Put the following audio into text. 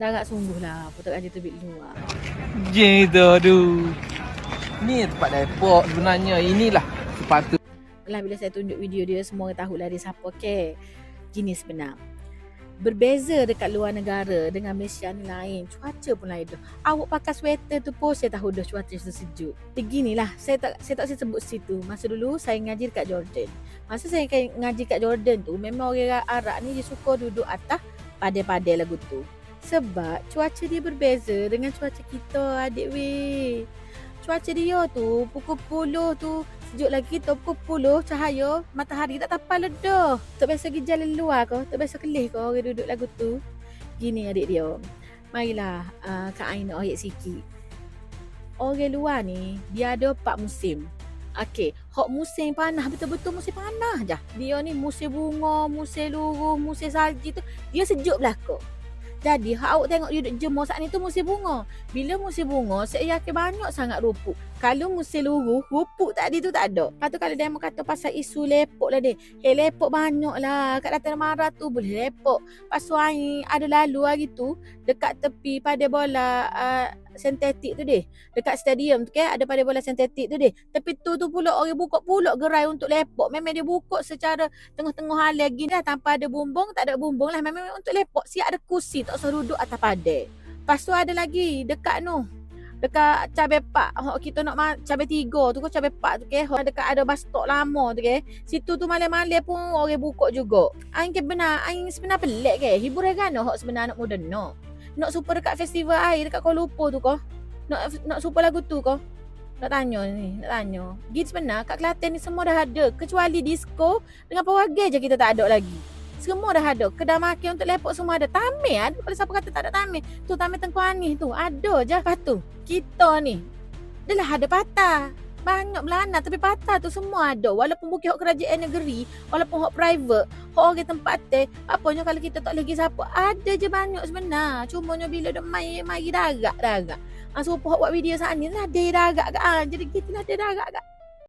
Darat sungguh lah Putra Raja Terbit luar. Je tu, aduh. Ni tempat depot sebenarnya. Inilah sepatutnya. Lah bila saya tunjuk video dia, semua orang tahulah dia siapa. Okay, gini sebenar. Berbeza dekat luar negara dengan Malaysia ni lain. Cuaca pun lain tu. Awak pakai sweater tu pun saya tahu dah cuaca sejuk. Beginilah, saya tak sebut situ. Masa dulu saya ngaji dekat Jordan. Masa saya ngaji kat Jordan tu, memang orang Arab ni dia suka duduk atas padai-padai lagu tu. Sebab cuaca dia berbeza dengan cuaca kita, adik weh. Cuaca dia tu pukul 10 tu sejuk lagi, tu pukul 10 cahaya matahari tak tapal dah. Tak biasa pergi jalan luar ke, tak biasa kelih ke orang duduk lagu tu. Gini adik dia. Marilah Kak Ain nak ayat sikit. Orang luar ni dia ada 4 musim. Okey, hok musim panas betul-betul musim panas je. Dia ni musim bunga, musim luruh, musim salji tu dia sejuk belaka. Jadi, awak tengok dia duduk jemur saat ni tu musim bunga. Bila musim bunga, saya yakin banyak sangat rupuk. Kalau musim luruh, rupuk tadi tu tak ada. Lepas tu kalau dia kata pasal isu lepok lah dia. Lepok banyak lah. Kat Dataran Marah tu boleh lepok. Pas air ada lalu hari tu, dekat tepi pada bola sintetik tu deh. Dekat stadium tu ada pada bola sintetik tu deh. Tapi tu pula orang buka pula gerai untuk lepok. Memang dia buka secara tengah-tengah hal lagi dah. Tanpa ada bumbung, tak ada bumbung lah. Memang untuk lepok. Siap ada kursi. Tak usah duduk atas padai. Lepas tu ada lagi dekat dekat cabai pak kita nak cabai 3 tu cabai pak tu dekat ada bus stop lama tu situ tu malam-malam pun orang buka juga. Aing sebenar pelik hiburan kan sebenar anak muda nak super dekat festival air dekat Kuala Lumpur tu nak super lagu tu nak tanya gitu sebenar kat Kelantan ni semua dah ada kecuali disco dengan pawagay je kita tak ada lagi. Semua dah ada. Kedai makan untuk lepok semua ada. Tamir ada. Kalau siapa kata tak ada tamir. Tu tamir Tengku Anis tu. Ada je. Lepas tu, kita ni. Dia lah ada patah. Banyak belana. Tapi patah tu semua ada. Walaupun bukit hak kerajaan negeri. Walaupun hak private. Hak orang tempat teh. Apanya kalau kita tak lagi siapa. Ada je banyak sebenar. Cumanya bila dia mari darat. Serupa hak buat video saat ni lah. Dia darat. Jadi kita lah dia darat.